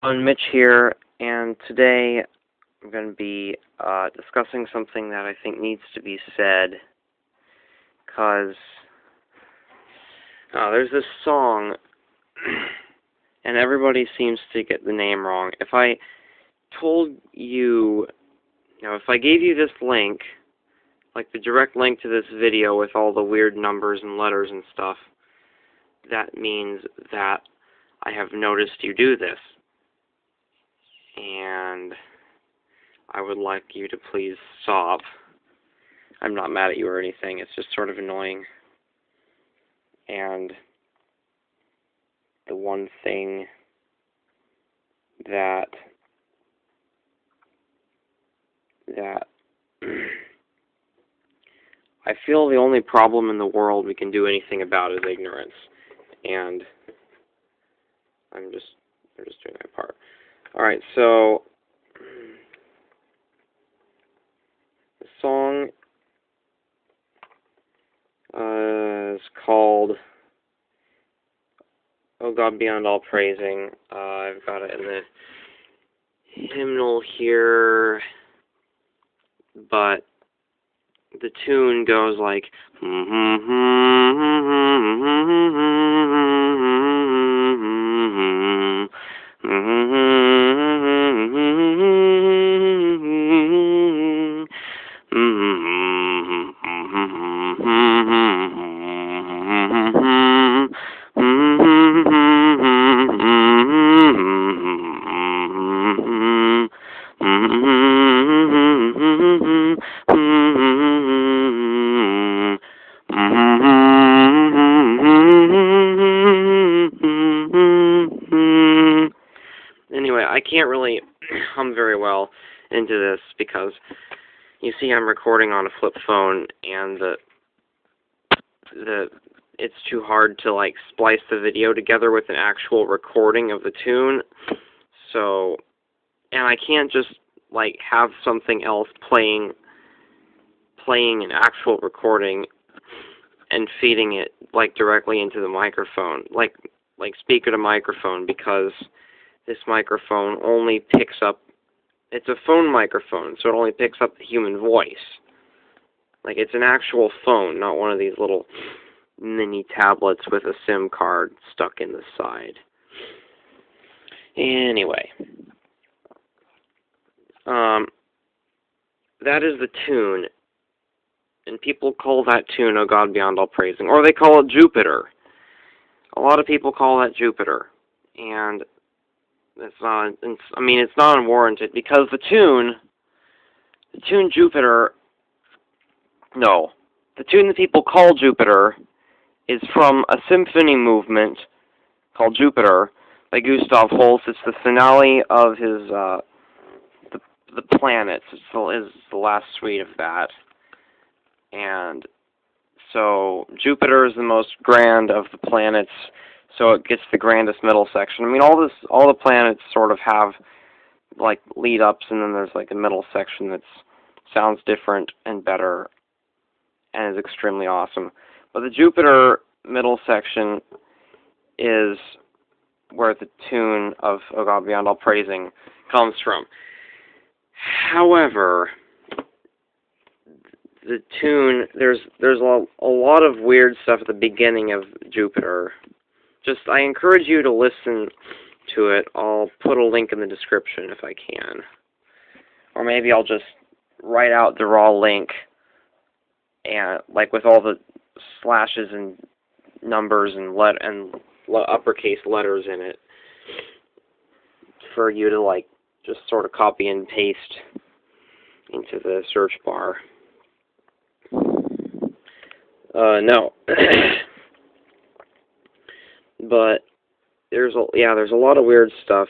Mitch here, and today I'm going to be discussing something that I think needs to be said, because there's this song, and everybody seems to get the name wrong. If I told you, if I gave you this link, like the direct link to this video with all the weird numbers and letters and stuff, that means that I have noticed you do this. And I would like you to please stop. I'm not mad at you or anything, it's just sort of annoying. And the one thing that I feel the only problem in the world we can do anything about is ignorance. And I'm just doing my part. Alright, so the song is called "Oh God Beyond All Praising." I've got it in the hymnal here, but the tune goes like Anyway, I can't really hum very well into this because you see I'm recording on a flip phone, and it's too hard to like splice the video together with an actual recording of the tune. So, and I can't just like have something else playing an actual recording and feeding it like directly into the microphone, like speaker to microphone, because this microphone only picks up, it's a phone microphone, so it only picks up the human voice. Like, it's an actual phone, not one of these little mini tablets with a SIM card stuck in the side. Anyway, that is the tune, and people call that tune "Oh God Beyond All Praising," or they call it Jupiter. A lot of people call that Jupiter, and it's not unwarranted, because the tune Jupiter, no, the tune that people call Jupiter is from a symphony movement called Jupiter by Gustav Holst. It's the finale of his, the planets. It's the last suite of that. And so Jupiter is the most grand of the planets, so it gets the grandest middle section. I mean, all the planets sort of have like lead ups, and then there's like a middle section that sounds different and better and is extremely awesome. But the Jupiter middle section is where the tune of "Oh God Beyond All Praising" comes from. However, the tune, there's a lot of weird stuff at the beginning of Jupiter. I encourage you to listen to it. I'll put a link in the description if I can. Or maybe I'll just write out the raw link, and like with all the slashes and numbers and uppercase letters in it, for you to like just sort of copy and paste into the search bar. No. But there's a lot of weird stuff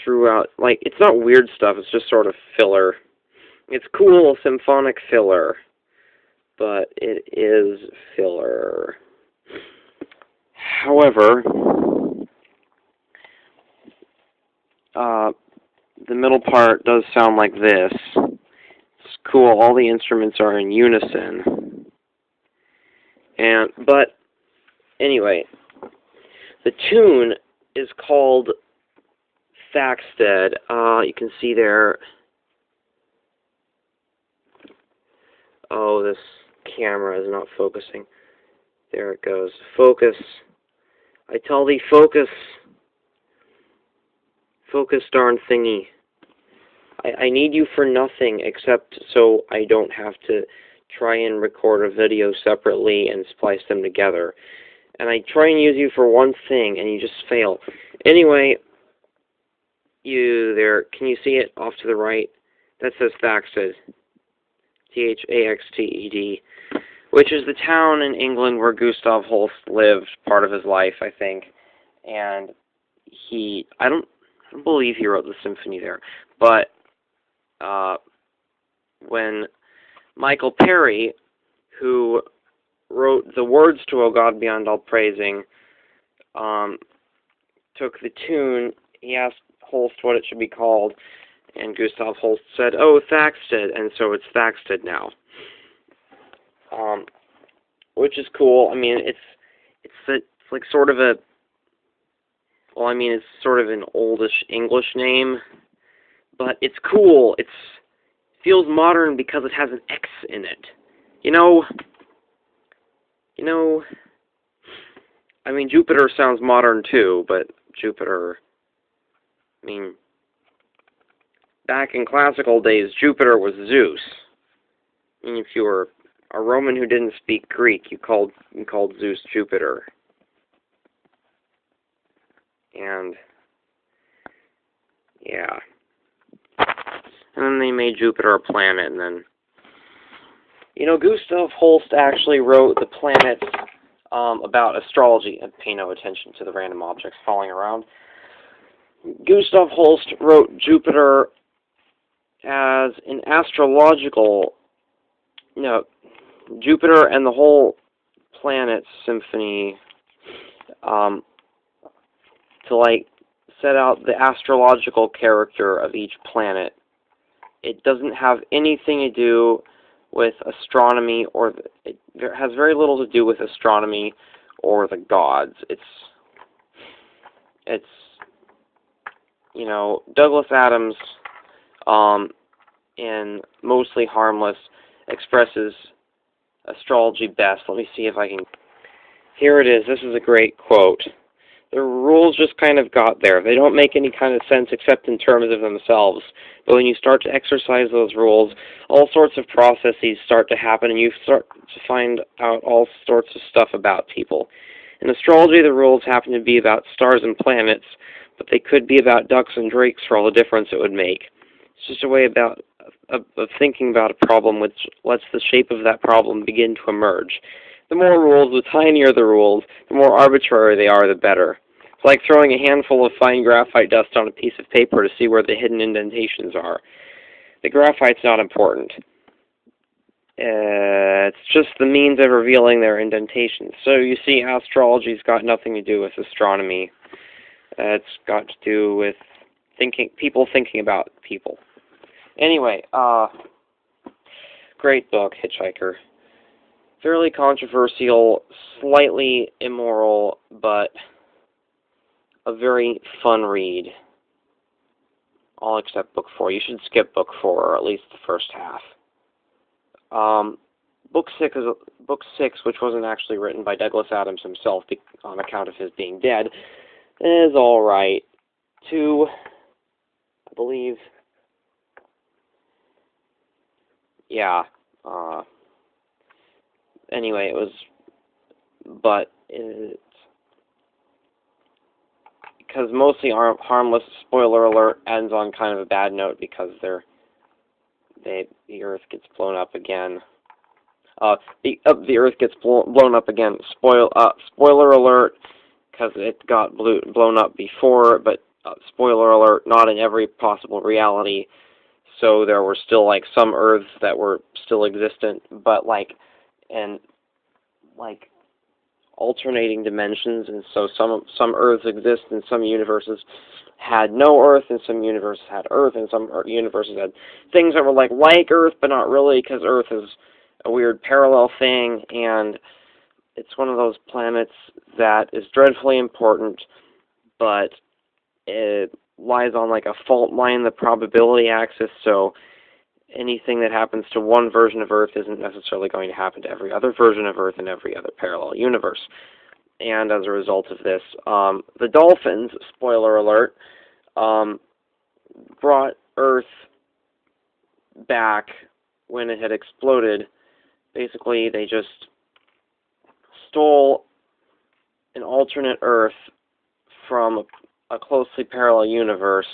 throughout. Like, it's not weird stuff, it's just sort of filler. It's cool symphonic filler, but it is filler. However, the middle part does sound like this. It's cool, all the instruments are in unison. But anyway, the tune is called THAXTED. You can see there. Oh, this camera is not focusing. There it goes. Focus. I tell thee, focus. Focus, darn thingy. I need you for nothing except so I don't have to try and record a video separately and splice them together. And I try and use you for one thing, and you just fail. Anyway, you there, can you see it off to the right? That says THAXTED. THAXTED. Which is the town in England where Gustav Holst lived part of his life, I think. And I don't believe he wrote the symphony there. But when Michael Perry, who wrote the words to O God Beyond All Praising, took the tune, he asked Holst what it should be called, and Gustav Holst said, "Oh, THAXTED," and so it's THAXTED now. Which is cool. I mean, it's like sort of a, well, I mean, it's sort of an oldish English name, but it's cool. It feels modern because it has an X in it. You know, I mean, Jupiter sounds modern too, but Jupiter, I mean, back in classical days, Jupiter was Zeus. I mean, if you were a Roman who didn't speak Greek, you called Zeus Jupiter. And yeah. And then they made Jupiter a planet, and then, you know, Gustav Holst actually wrote the planets about astrology, and pay no attention to the random objects falling around. Gustav Holst wrote Jupiter as an astrological, Jupiter and the whole planet symphony, to like set out the astrological character of each planet. It doesn't have anything to do with astronomy, or it has very little to do with astronomy or the gods. It's you know, Douglas Adams, in Mostly Harmless, expresses astrology best. Let me see if I can. Here it is. This is a great quote. The rules just kind of got there. They don't make any kind of sense except in terms of themselves. But when you start to exercise those rules, all sorts of processes start to happen, and you start to find out all sorts of stuff about people. In astrology, the rules happen to be about stars and planets, but they could be about ducks and drakes for all the difference it would make. It's just a way of thinking about a problem which lets the shape of that problem begin to emerge. The more rules, the tinier the rules, the more arbitrary they are, the better. It's like throwing a handful of fine graphite dust on a piece of paper to see where the hidden indentations are. The graphite's not important. It's just the means of revealing their indentations. So you see, astrology's got nothing to do with astronomy. It's got to do with people thinking about people. Anyway, great book, Hitchhiker. Fairly controversial, slightly immoral, but a very fun read. All except book 4. You should skip book 4, or at least the first half. Book 6, which wasn't actually written by Douglas Adams himself on account of his being dead, is all right. 2, I believe. Yeah. Anyway, it was, but it's, because Mostly Harmless, spoiler alert, ends on kind of a bad note because the Earth gets blown up again. The Earth gets blown up again. Spoiler alert, because it got blown up before, but spoiler alert, not in every possible reality. So there were still like some Earths that were still existent, but like alternating dimensions, and so some Earths exist, and some universes had no Earth, and some universes had Earth, and some universes had things that were like Earth, but not really, because Earth is a weird parallel thing, and it's one of those planets that is dreadfully important, but lies on like a fault line, the probability axis, so anything that happens to one version of Earth isn't necessarily going to happen to every other version of Earth in every other parallel universe. And as a result of this, the dolphins, spoiler alert, brought Earth back when it had exploded. Basically, they just stole an alternate Earth from a closely parallel universe,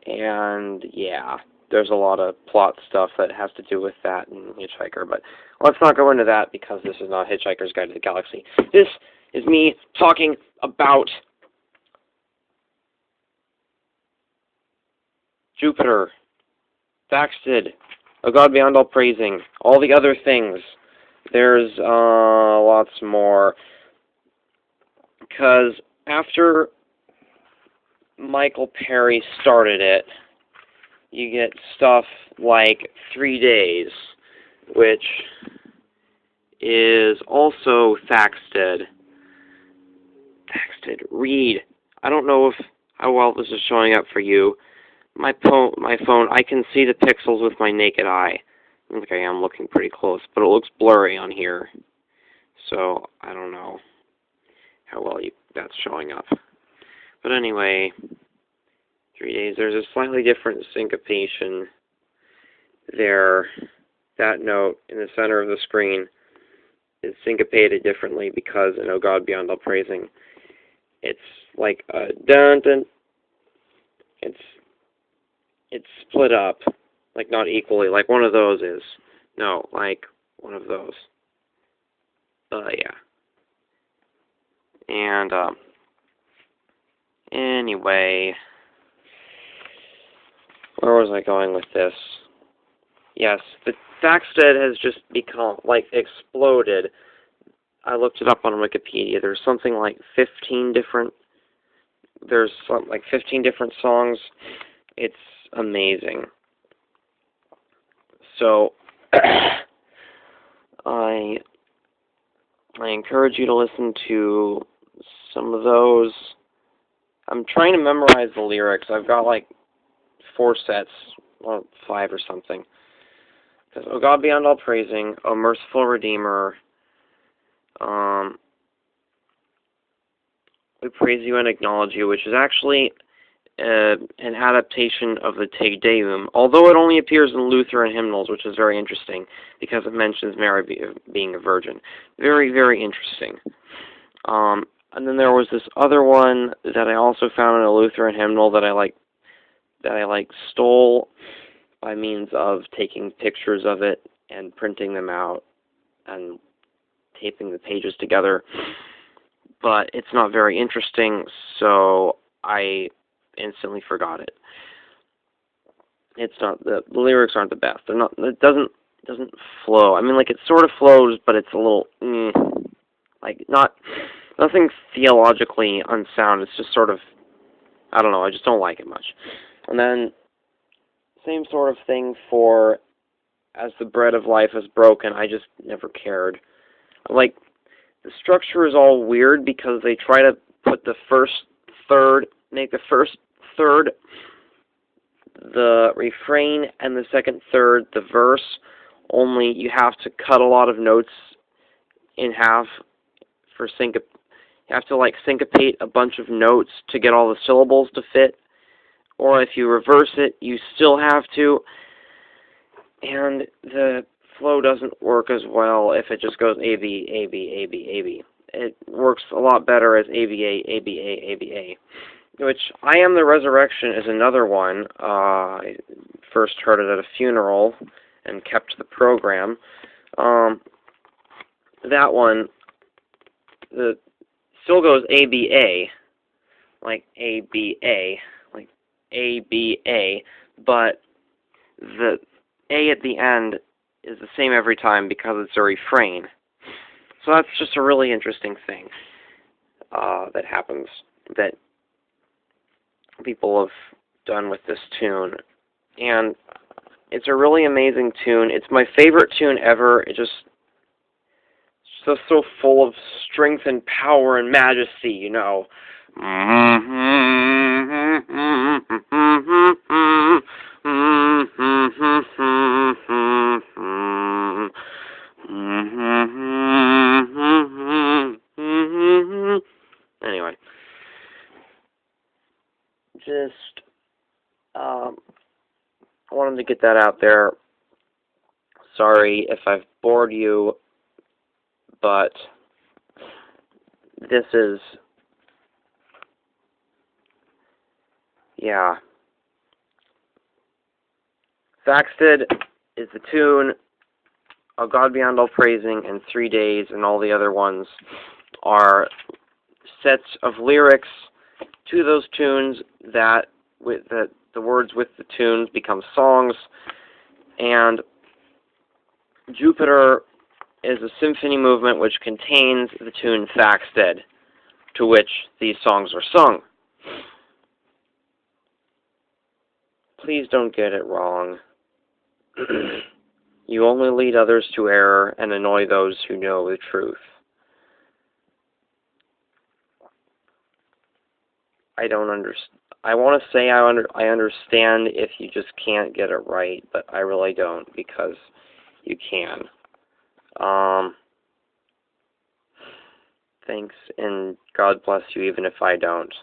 and yeah, there's a lot of plot stuff that has to do with that in Hitchhiker, but let's not go into that because this is not Hitchhiker's Guide to the Galaxy. This is me talking about Jupiter, THAXTED, A God Beyond All Praising, all the other things. There's lots more. Because after Michael Perry started it, you get stuff like 3 Days, which is also THAXTED. THAXTED. Read. I don't know how well this is showing up for you. My phone, I can see the pixels with my naked eye. I think I am looking pretty close, but it looks blurry on here. So, I don't know how well that's showing up. But anyway, 3 Days, there's a slightly different syncopation there. That note in the center of the screen is syncopated differently because in Oh God Beyond All Praising, it's like a dun-dun. It's split up, like not equally, like one of those is. No, like one of those. Yeah. And, anyway, where was I going with this? Yes, the THAXTED has just become, like, exploded. I looked it up on Wikipedia. There's something like 15 different songs. It's amazing. So, I encourage you to listen to some of those. I'm trying to memorize the lyrics. I've got like 4 sets, or 5 or something. Because Oh God Beyond All Praising, O Merciful Redeemer, We Praise You and Acknowledge You, which is actually an adaptation of the Te Deum, although it only appears in Lutheran hymnals, which is very interesting, because it mentions Mary being a virgin. Very, very interesting. And then there was this other one that I also found in a Lutheran hymnal that I stole by means of taking pictures of it and printing them out and taping the pages together. But it's not very interesting, so I instantly forgot it. It's not the lyrics aren't the best. They're not. It doesn't flow. I mean, like, it sort of flows, but it's a little like nothing theologically unsound. It's just sort of, I don't know. I just don't like it much. And then same sort of thing for As the Bread of Life is Broken. I just never cared. Like, the structure is all weird because they try to put the first third, make the first third the refrain and the second third the verse, only you have to cut a lot of notes in half for syncope. You have to like syncopate a bunch of notes to get all the syllables to fit, or if you reverse it, you still have to, and the flow doesn't work as well if it just goes A, B, A, B, A, B, A, B. It works a lot better as A, B, A, A, B, A, A, B, A. Which, I Am the Resurrection is another one. I first heard it at a funeral and kept the program. That one still goes A-B-A, like A-B-A, like A-B-A, but the A at the end is the same every time because it's a refrain. So that's just a really interesting thing that happens, that people have done with this tune, and it's a really amazing tune. It's my favorite tune ever. It's so full of strength and power and majesty, you know. just wanted to get that out there. Sorry if I've bored you, but this is, yeah. THAXTED is the tune of God Beyond All Praising and 3 Days, and all the other ones are sets of lyrics to those tunes that the words with the tunes become songs. And Jupiter is a symphony movement which contains the tune THAXTED, to which these songs are sung. Please don't get it wrong. You only lead others to error and annoy those who know the truth. I don't understand. I want to say I understand if you just can't get it right, but I really don't, because you can. Thanks, and God bless you, even if I don't.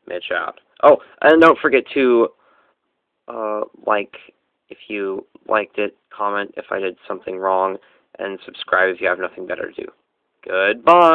Mitch out. Oh, and don't forget to like if you liked it, comment if I did something wrong, and subscribe if you have nothing better to do. Goodbye.